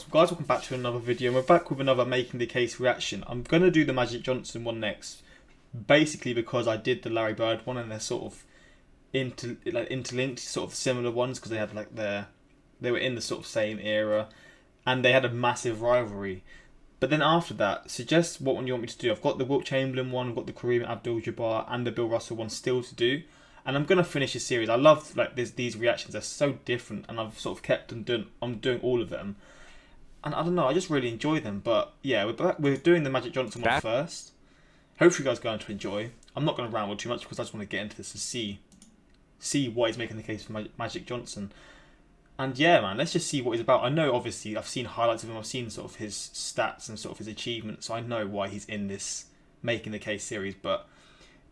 guys, welcome back to another video. And we're back with another Making the Case reaction. I'm going to do the Magic Johnson one next, basically because I did the Larry Bird one and they're sort of interlinked, sort of similar ones, because they had like they were in the sort of same era and they had a massive rivalry. But then after that, suggest what one you want me to do. I've got the Wilt Chamberlain one, I've got the Kareem Abdul-Jabbar and the Bill Russell one still to do. And I'm going to finish this series. I love like these reactions. They're so different and I've sort of kept them doing. I'm doing all of them. And I don't know, I just really enjoy them. But yeah, we're doing the Magic Johnson one first. Hopefully you guys are going to enjoy. I'm not going to ramble too much because I just want to get into this and see what he's making the case for Magic Johnson. And yeah, man, let's just see what he's about. I know, obviously, I've seen highlights of him. I've seen sort of his stats and sort of his achievements. So I know why he's in this Making the Case series. But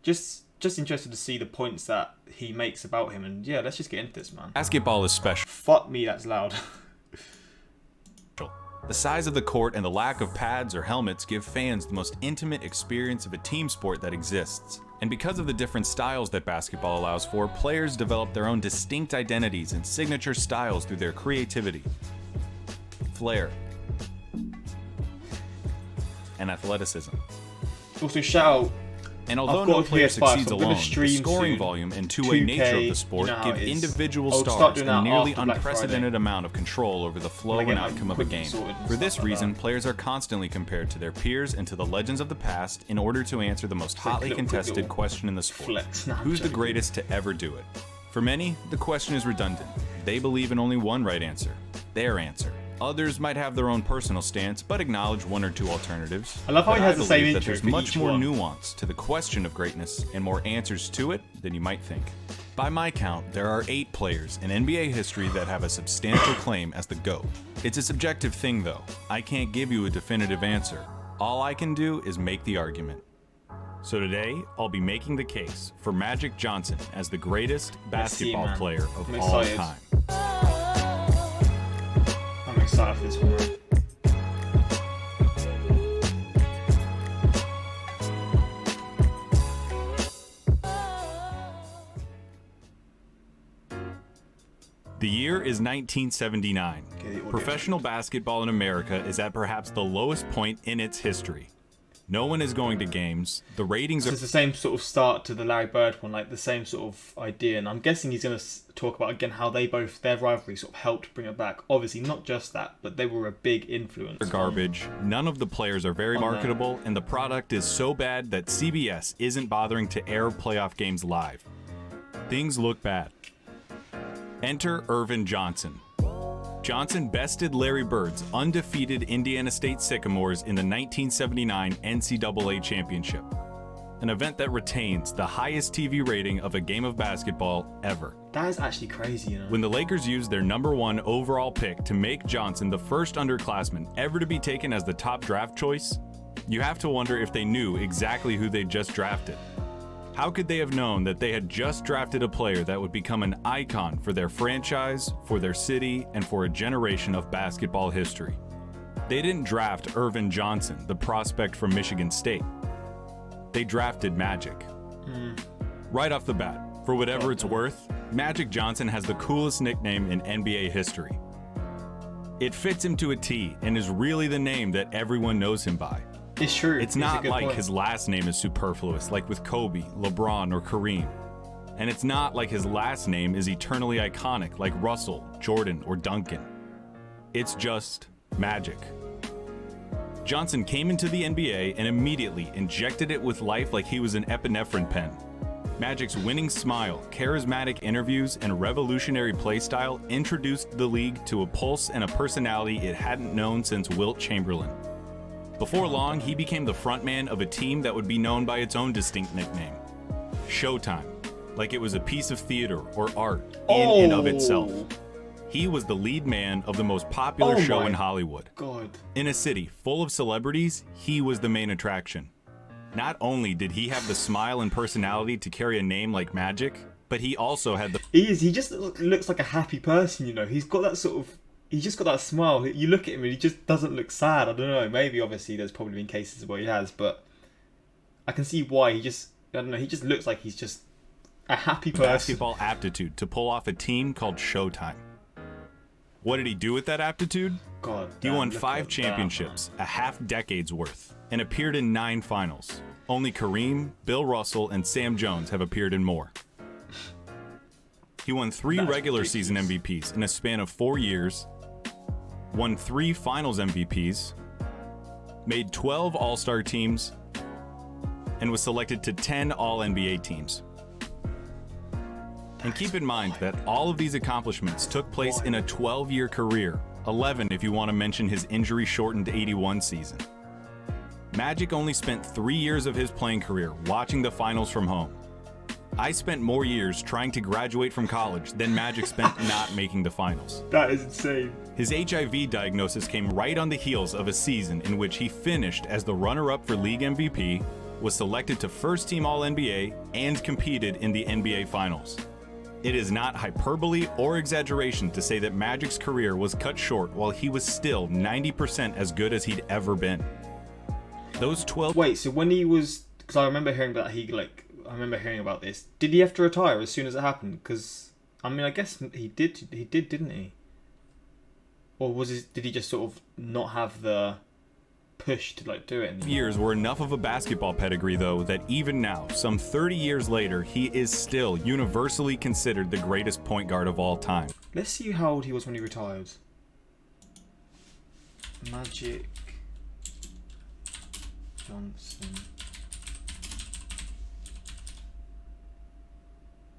just interested to see the points that he makes about him. And yeah, let's just get into this, man. Basketball is special. Fuck me, that's loud. The size of the court and the lack of pads or helmets give fans the most intimate experience of a team sport that exists. And because of the different styles that basketball allows for, players develop their own distinct identities and signature styles through their creativity, flair, and athleticism. Also, shout out. And although no player succeeds so alone, the stream scoring soon. volume and two-way 2K, nature of the sport give individual stars a nearly unprecedented amount of control over the flow and outcome of a game. For this reason, players are constantly compared to their peers and to the legends of the past in order to answer the most hotly contested question in the sport. Who's the greatest to ever do it? For many, the question is redundant. They believe in only one right answer, their answer. Others might have their own personal stance, but acknowledge one or two alternatives. I love how he has the same intro. There's much more nuance to the question of greatness and more answers to it than you might think. By my count, there are 8 players in NBA history that have a substantial claim as the GOAT. It's a subjective thing though. I can't give you a definitive answer. All I can do is make the argument. So today, I'll be making the case for Magic Johnson as the greatest basketball player of all time. Excited for this one. The year is 1979. Professional basketball in America is at perhaps the lowest point in its history. No one is going to games. The ratings are... It's the same sort of start to the Larry Bird one, like the same sort of idea. And I'm guessing he's going to talk about, again, how their rivalry sort of helped bring it back. Obviously, not just that, but they were a big influence. Garbage. None of the players are very marketable, and the product is so bad that CBS isn't bothering to air playoff games live. Things look bad. Enter Earvin Johnson. Johnson bested Larry Bird's undefeated Indiana State Sycamores in the 1979 NCAA Championship, an event that retains the highest TV rating of a game of basketball ever. That is actually crazy, you know. When the Lakers used their #1 overall pick to make Johnson the first underclassman ever to be taken as the top draft choice, you have to wonder if they knew exactly who they'd just drafted. How could they have known that they had just drafted a player that would become an icon for their franchise, for their city, and for a generation of basketball history? They didn't draft Earvin Johnson, the prospect from Michigan State. They drafted Magic. Right off the bat, for whatever it's worth, Magic Johnson has the coolest nickname in NBA history. It fits him to a T and is really the name that everyone knows him by. It's true. It's not like his last name is superfluous, like with Kobe, LeBron, or Kareem. And it's not like his last name is eternally iconic, like Russell, Jordan, or Duncan. It's just Magic. Johnson came into the NBA and immediately injected it with life like he was an epinephrine pen. Magic's winning smile, charismatic interviews, and revolutionary play style introduced the league to a pulse and a personality it hadn't known since Wilt Chamberlain. Before long, he became the frontman of a team that would be known by its own distinct nickname, Showtime, like it was a piece of theater or art in and of itself. He was the lead man of the most popular show in Hollywood. In a city full of celebrities, he was the main attraction. Not only did he have the smile and personality to carry a name like Magic, but he also had the... He just looks like a happy person, you know. He's got that sort of... He's just got that smile. You look at him and he just doesn't look sad. I don't know. Maybe, obviously, there's probably been cases where he has, but I can see why. I don't know. He just looks like he's just a happy person. Basketball aptitude to pull off a team called Showtime. What did he do with that aptitude? God. He damn, won look 5 at that, championships, man. a half-decade's worth, and appeared in 9 finals. Only Kareem, Bill Russell, and Sam Jones have appeared in more. He won 3 That's regular ridiculous. season MVPs in a span of 4 years, won 3 finals MVPs, made 12 All-Star teams, and was selected to 10 All-NBA teams. And keep in mind that all of these accomplishments took place in a 12-year career, 11 if you want to mention his injury-shortened 81 season. Magic only spent 3 years of his playing career watching the finals from home. I spent more years trying to graduate from college than Magic spent not making the finals. That is insane. His HIV diagnosis came right on the heels of a season in which he finished as the runner-up for league MVP, was selected to first-team All-NBA, and competed in the NBA Finals. It is not hyperbole or exaggeration to say that Magic's career was cut short while he was still 90% as good as he'd ever been. Those 12 Wait, so when he was, because I remember hearing about I remember hearing about this. Did he have to retire as soon as it happened? Because I mean, I guess he did, didn't he? Or did he just sort of not have the push to like do it anymore? years were enough of a basketball pedigree, though, that even now, some 30 years later, he is still universally considered the greatest point guard of all time. Let's see how old he was when he retired. Magic Johnson.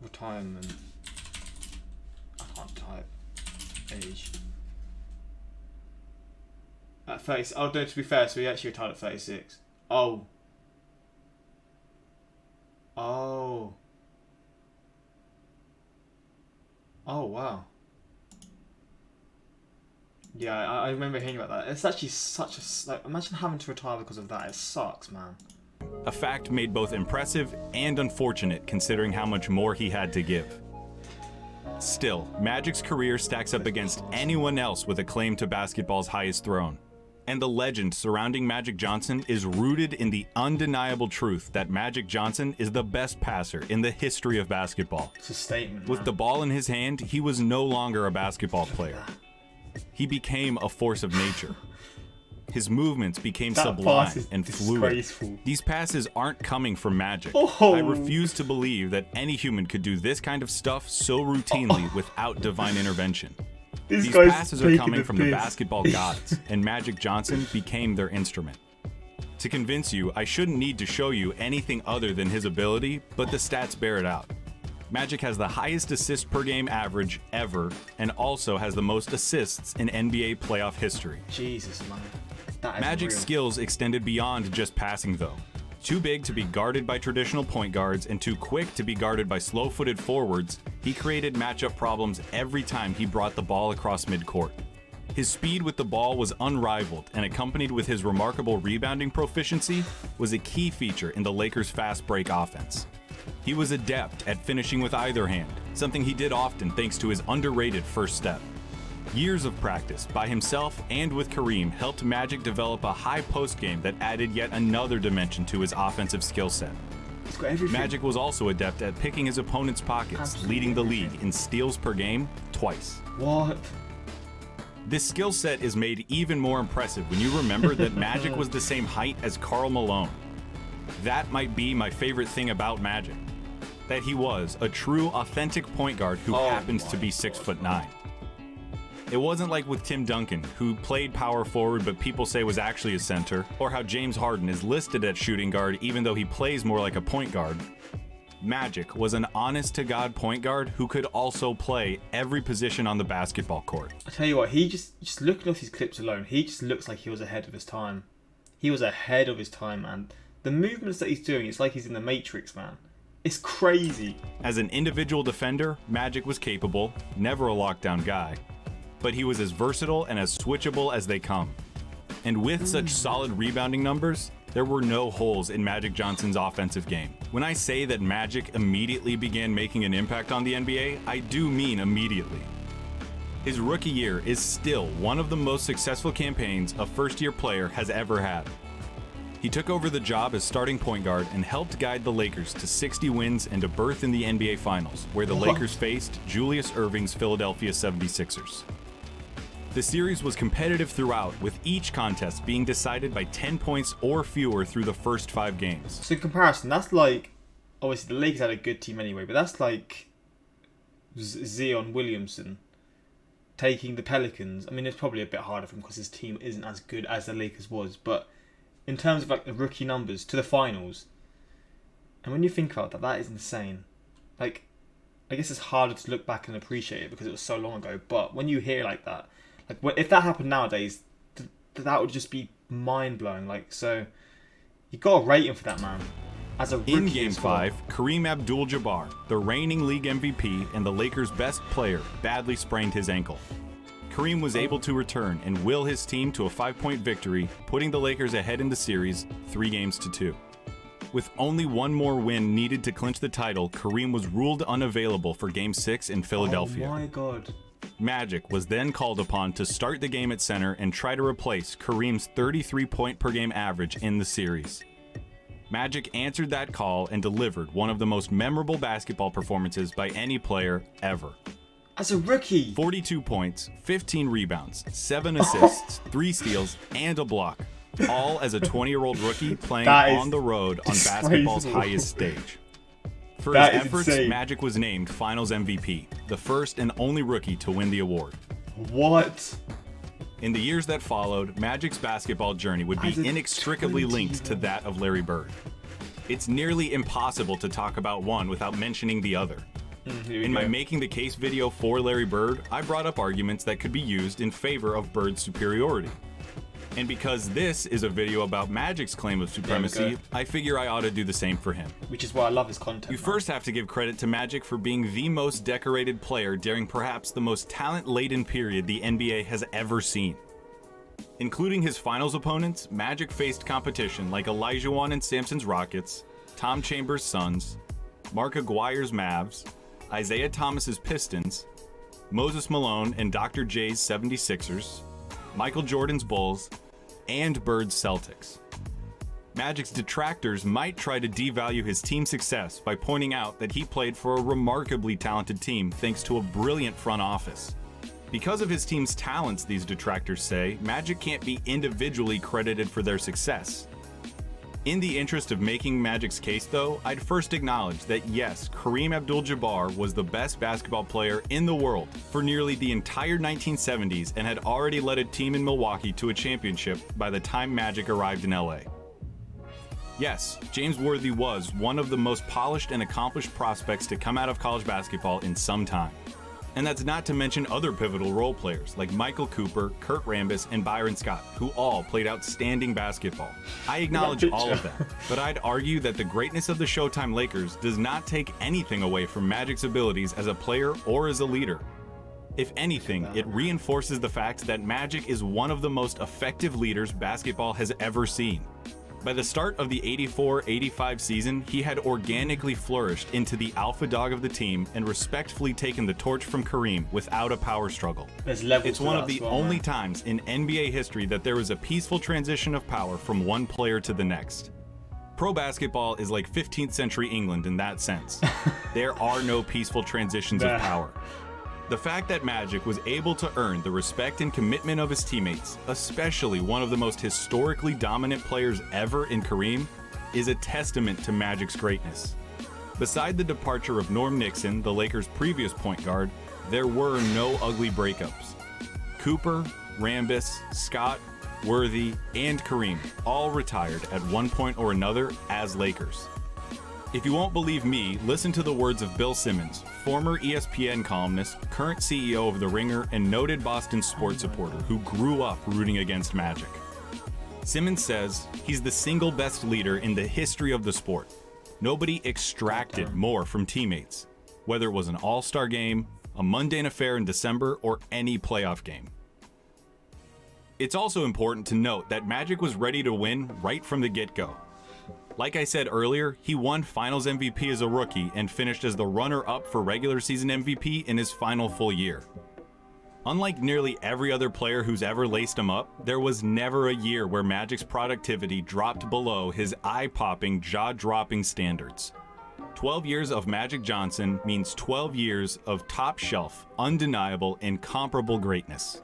Retirement. I can't type. Age. At 30. Oh, no, to be fair, so he actually retired at 36. Oh. Oh. Oh, wow. Yeah, I remember hearing about that. It's actually such a... Like, imagine having to retire because of that. It sucks, man. A fact made both impressive and unfortunate considering how much more he had to give. Still, Magic's career stacks up against anyone else with a claim to basketball's highest throne. And the legend surrounding Magic Johnson is rooted in the undeniable truth that Magic Johnson is the best passer in the history of basketball. It's a statement, With man. the ball in his hand, he was no longer a basketball player. He became a force of nature. His movements became That sublime pass is and fluid. disgraceful. These passes aren't coming from Magic. Oh. I refuse to believe that any human could do this kind of stuff so routinely without divine intervention. These guy's passes are taking coming the from the piss. basketball gods, and Magic Johnson became their instrument. To convince you, I shouldn't need to show you anything other than his ability, but the stats bear it out. Magic has the highest assist per game average ever, and also has the most assists in NBA playoff history. Jesus, man. That is Magic's real. skills extended beyond just passing, though. Too big to be guarded by traditional point guards and too quick to be guarded by slow-footed forwards, he created matchup problems every time he brought the ball across midcourt. His speed with the ball was unrivaled, and accompanied with his remarkable rebounding proficiency, was a key feature in the Lakers' fast break offense. He was adept at finishing with either hand, something he did often thanks to his underrated first step. Years of practice by himself and with Kareem helped Magic develop a high post game that added yet another dimension to his offensive skill set. He's got everything. Magic was also adept at picking his opponent's pockets, Absolutely leading the everything. league in steals per game twice. What? This skill set is made even more impressive when you remember that Magic was the same height as Karl Malone. That might be my favorite thing about Magic, that he was a true, authentic point guard who Oh happens to my be 6'9". It wasn't like with Tim Duncan, who played power forward but people say was actually a center, or how James Harden is listed at shooting guard even though he plays more like a point guard. Magic was an honest-to-God point guard who could also play every position on the basketball court. I tell you what, he just looking off his clips alone, he just looks like he was ahead of his time. He was ahead of his time, man. The movements that he's doing, it's like he's in the Matrix, man. It's crazy. As an individual defender, Magic was capable, never a lockdown guy, but he was as versatile and as switchable as they come. And with such solid rebounding numbers, there were no holes in Magic Johnson's offensive game. When I say that Magic immediately began making an impact on the NBA, I do mean immediately. His rookie year is still one of the most successful campaigns a first-year player has ever had. He took over the job as starting point guard and helped guide the Lakers to 60 wins and a berth in the NBA Finals, where the What? Lakers faced Julius Erving's Philadelphia 76ers. The series was competitive throughout, with each contest being decided by 10 points or fewer through the first 5 games. So in comparison, that's like, obviously the Lakers had a good team anyway, but that's like Zion Williamson taking the Pelicans. I mean, it's probably a bit harder for him because his team isn't as good as the Lakers was, but in terms of like the rookie numbers to the finals, and when you think about that, that is insane. Like, I guess it's harder to look back and appreciate it because it was so long ago, but when you hear like that, like if that happened nowadays, that would just be mind-blowing. Like, so you got to rate him for that, man. As a rookie in Game as well. 5, Kareem Abdul-Jabbar, the reigning league MVP and the Lakers' best player, badly sprained his ankle. Kareem was able to return and will his team to a 5-point victory, putting the Lakers ahead in the series 3-2. With only one more win needed to clinch the title, Kareem was ruled unavailable for Game 6 in Philadelphia. Oh my God. Magic was then called upon to start the game at center and try to replace Kareem's 33-point-per-game average in the series. Magic answered that call and delivered one of the most memorable basketball performances by any player ever. As a rookie. 42 points, 15 rebounds, 7 assists, 3 steals, and a block. All as a 20-year-old rookie playing on the road on basketball's highest stage. For his efforts, insane. Magic was named Finals MVP, the first and only rookie to win the award. What? In the years that followed, Magic's basketball journey would be inextricably linked to that of Larry Bird. It's nearly impossible to talk about one without mentioning the other. In my Making the Case video for Larry Bird, I brought up arguments that could be used in favor of Bird's superiority. And because this is a video about Magic's claim of supremacy, I figure I ought to do the same for him. Which is why I love his content. You first have to give credit to Magic for being the most decorated player during perhaps the most talent-laden period the NBA has ever seen. Including his finals opponents, Magic faced competition like Olajuwon and Sampson's Rockets, Tom Chambers' Suns, Mark Aguirre's Mavs, Isaiah Thomas's Pistons, Moses Malone and Dr. J's 76ers, Michael Jordan's Bulls, and Bird's Celtics. Magic's detractors might try to devalue his team's success by pointing out that he played for a remarkably talented team thanks to a brilliant front office. Because of his team's talents, these detractors say, Magic can't be individually credited for their success. In the interest of making Magic's case, though, I'd first acknowledge that yes, Kareem Abdul-Jabbar was the best basketball player in the world for nearly the entire 1970s and had already led a team in Milwaukee to a championship by the time Magic arrived in LA. Yes, James Worthy was one of the most polished and accomplished prospects to come out of college basketball in some time. And that's not to mention other pivotal role players like Michael Cooper, Kurt Rambis, and Byron Scott, who all played outstanding basketball. I acknowledge all of them, but I'd argue that the greatness of the Showtime Lakers does not take anything away from Magic's abilities as a player or as a leader. If anything, it reinforces the fact that Magic is one of the most effective leaders basketball has ever seen. By the start of the 84-85 season, he had organically flourished into the alpha dog of the team and respectfully taken the torch from Kareem without a power struggle. It's one of the only times in NBA history that there was a peaceful transition of power from one player to the next. Pro basketball is like 15th century England in that sense. There are no peaceful transitions of power. The fact that Magic was able to earn the respect and commitment of his teammates, especially one of the most historically dominant players ever in Kareem, is a testament to Magic's greatness. Beside the departure of Norm Nixon, the Lakers' previous point guard, there were no ugly breakups. Cooper, Rambis, Scott, Worthy, and Kareem all retired at one point or another as Lakers. If you won't believe me, listen to the words of Bill Simmons, former ESPN columnist, current CEO of The Ringer, and noted Boston sports supporter who grew up rooting against Magic. Simmons says, he's the single best leader in the history of the sport. Nobody extracted more from teammates, whether it was an all-star game, a mundane affair in December, or any playoff game. It's also important to note that Magic was ready to win right from the get-go. Like I said earlier, he won Finals MVP as a rookie and finished as the runner-up for regular season MVP in his final full year. Unlike nearly every other player who's ever laced him up, there was never a year where Magic's productivity dropped below his eye-popping, jaw-dropping standards. 12 years of Magic Johnson means 12 years of top-shelf, undeniable, incomparable greatness.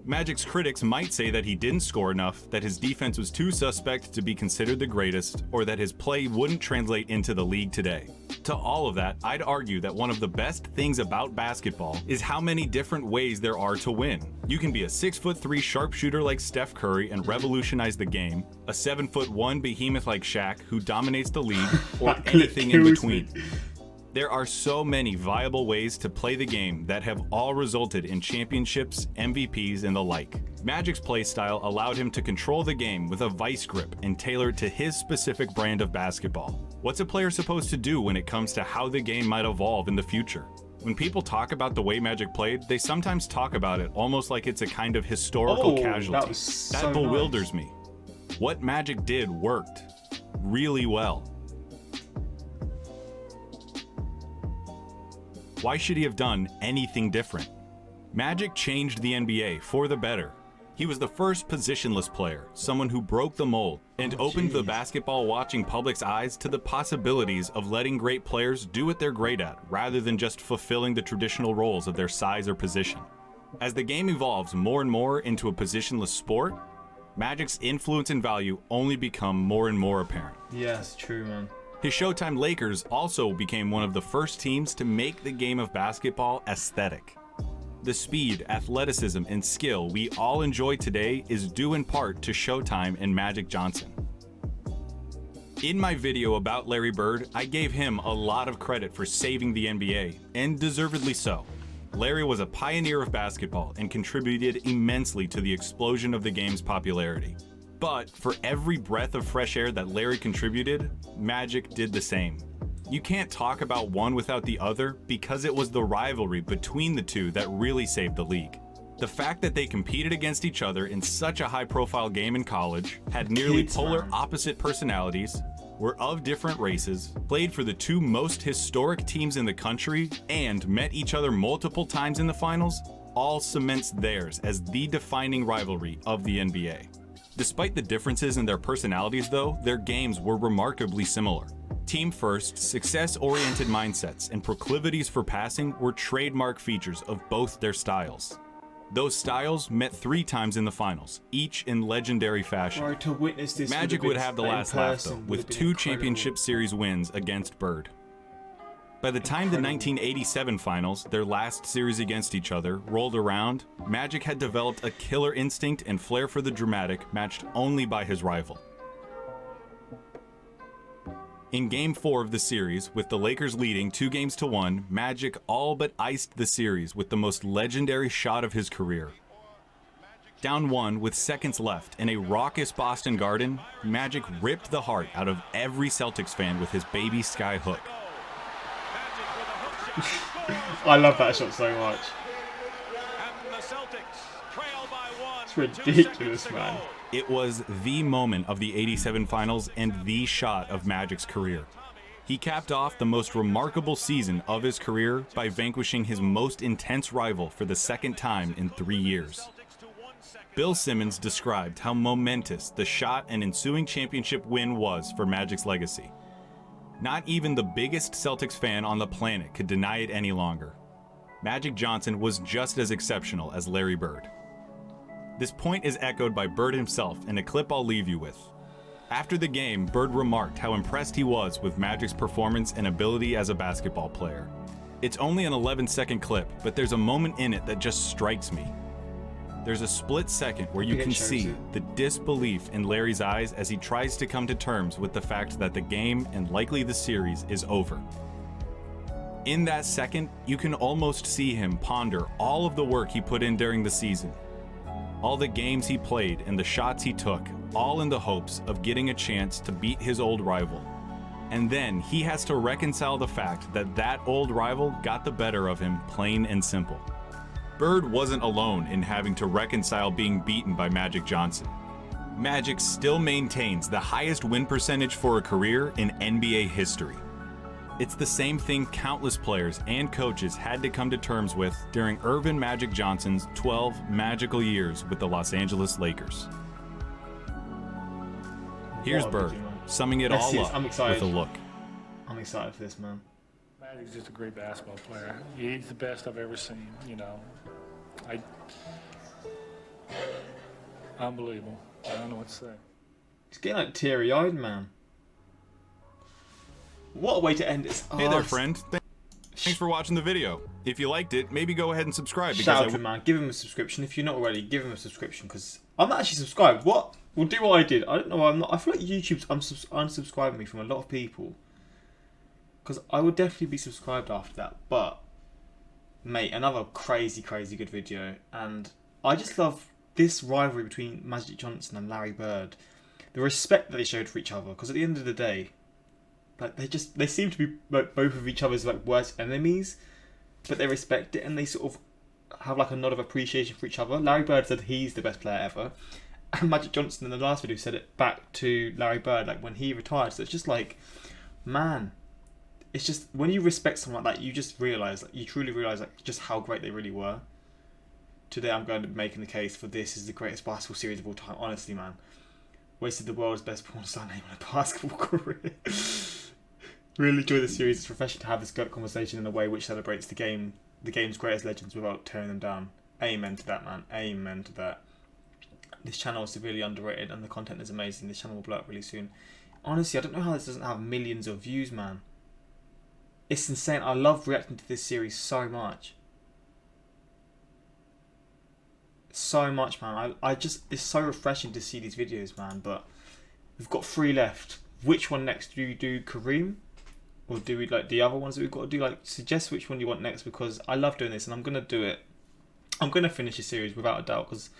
Magic's critics might say that he didn't score enough, that his defense was too suspect to be considered the greatest, or that his play wouldn't translate into the league today. To all of that, I'd argue that one of the best things about basketball is how many different ways there are to win. You can be a 6'3" sharpshooter like Steph Curry and revolutionize the game, a 7'1" behemoth like Shaq who dominates the league, or anything in between. There are so many viable ways to play the game that have all resulted in championships, MVPs, and the like. Magic's play style allowed him to control the game with a vice grip and tailor it to his specific brand of basketball. What's a player supposed to do when it comes to how the game might evolve in the future? When people talk about the way Magic played, they sometimes talk about it almost like it's a kind of historical casualty. That bewilders me. What Magic did worked really well. Why should he have done anything different? Magic changed the NBA for the better. He was the first positionless player, someone who broke the mold and opened the basketball watching public's eyes to the possibilities of letting great players do what they're great at, rather than just fulfilling the traditional roles of their size or position. As the game evolves more and more into a positionless sport, Magic's influence and value only become more and more apparent. Yes, true, man. His Showtime Lakers also became one of the first teams to make the game of basketball aesthetic. The speed, athleticism, and skill we all enjoy today is due in part to Showtime and Magic Johnson. In my video about Larry Bird, I gave him a lot of credit for saving the NBA, and deservedly so. Larry was a pioneer of basketball and contributed immensely to the explosion of the game's popularity. But for every breath of fresh air that Larry contributed, Magic did the same. You can't talk about one without the other because it was the rivalry between the two that really saved the league. The fact that they competed against each other in such a high-profile game in college, had nearly polar opposite personalities, were of different races, played for the two most historic teams in the country, and met each other multiple times in the finals, all cements theirs as the defining rivalry of the NBA. Despite the differences in their personalities though, their games were remarkably similar. Team-first, success-oriented mindsets and proclivities for passing were trademark features of both their styles. Those styles met 3 times in the finals, each in legendary fashion. Right, to witness this Magic would have the last laugh though, with 2 championship series wins against Bird. By the time the 1987 finals, their last series against each other, rolled around, Magic had developed a killer instinct and flair for the dramatic matched only by his rival. In Game 4 of the series, with the Lakers leading 2-1, Magic all but iced the series with the most legendary shot of his career. Down 1 with seconds left in a raucous Boston Garden, Magic ripped the heart out of every Celtics fan with his baby sky hook. I love that shot so much. It's ridiculous, man. It was the moment of the '87 finals and the shot of Magic's career. He capped off the most remarkable season of his career by vanquishing his most intense rival for the second time in 3 years. Bill Simmons described how momentous the shot and ensuing championship win was for Magic's legacy. Not even the biggest Celtics fan on the planet could deny it any longer. Magic Johnson was just as exceptional as Larry Bird. This point is echoed by Bird himself in a clip I'll leave you with. After the game, Bird remarked how impressed he was with Magic's performance and ability as a basketball player. It's only an 11-second clip, but there's a moment in it that just strikes me. There's a split second where you can see the disbelief in Larry's eyes as he tries to come to terms with the fact that the game, and likely the series, is over. In that second, you can almost see him ponder all of the work he put in during the season. All the games he played and the shots he took, all in the hopes of getting a chance to beat his old rival. And then he has to reconcile the fact that that old rival got the better of him, plain and simple. Bird wasn't alone in having to reconcile being beaten by Magic Johnson. Magic still maintains the highest win percentage for a career in NBA history. It's the same thing countless players and coaches had to come to terms with during Earvin Magic Johnson's 12 magical years with the Los Angeles Lakers. Here's Bird, summing it all up with a look. I'm excited for this, man. Magic's just a great basketball player. He's the best I've ever seen, you know. Unbelievable. I don't know what to say. He's getting like teary-eyed, man. What a way to end this. Hey there, friend. Thanks for watching the video. If you liked it, maybe go ahead and subscribe. Shout out to him, man. Give him a subscription. If you're not already, give him a subscription, because I'm not actually subscribed. What? We'll do what I did. I don't know why I'm not. I feel like YouTube's unsubscribing me from a lot of people, because I would definitely be subscribed after that. But, mate, another crazy good video. And I just love this rivalry between Magic Johnson and Larry Bird. The respect that they showed for each other, because at the end of the day, like they seem to be like both of each other's like worst enemies, but they respect it and they sort of have like a nod of appreciation for each other. Larry Bird said he's the best player ever, and Magic Johnson in the last video said it back to Larry Bird like when he retired. So it's just like, man, it's just when you respect someone like that, you just realise, like you truly realise like just how great they really were. Today I'm going to be making the case for this is the greatest basketball series of all time. Honestly, man, wasted the world's best porn star name on a basketball career. Really enjoy the series. It's refreshing to have this gut conversation in a way which celebrates the game's greatest legends without tearing them down. Amen to that, man. Amen to that. This channel is severely underrated and the content is amazing. This channel will blow up really soon. Honestly, I don't know how this doesn't have millions of views, man. It's insane. I love reacting to this series so much. So much, man. I just, it's so refreshing to see these videos, man. But we've got 3 left. Which one next? Do you do Kareem? Or do we like the other ones that we've got to do? Like, suggest which one you want next, because I love doing this and I'm going to do it. I'm going to finish the series without a doubt because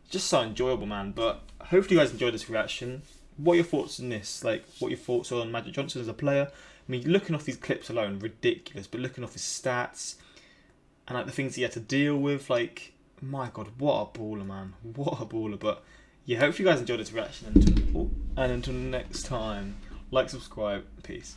it's just so enjoyable, man. But hopefully you guys enjoyed this reaction. What are your thoughts on this? Like, what are your thoughts on Magic Johnson as a player? I mean, looking off these clips alone, ridiculous. But looking off his stats and like the things he had to deal with, like, my God, what a baller, man. What a baller. But yeah, hopefully you guys enjoyed this reaction. And until next time, like, subscribe, peace.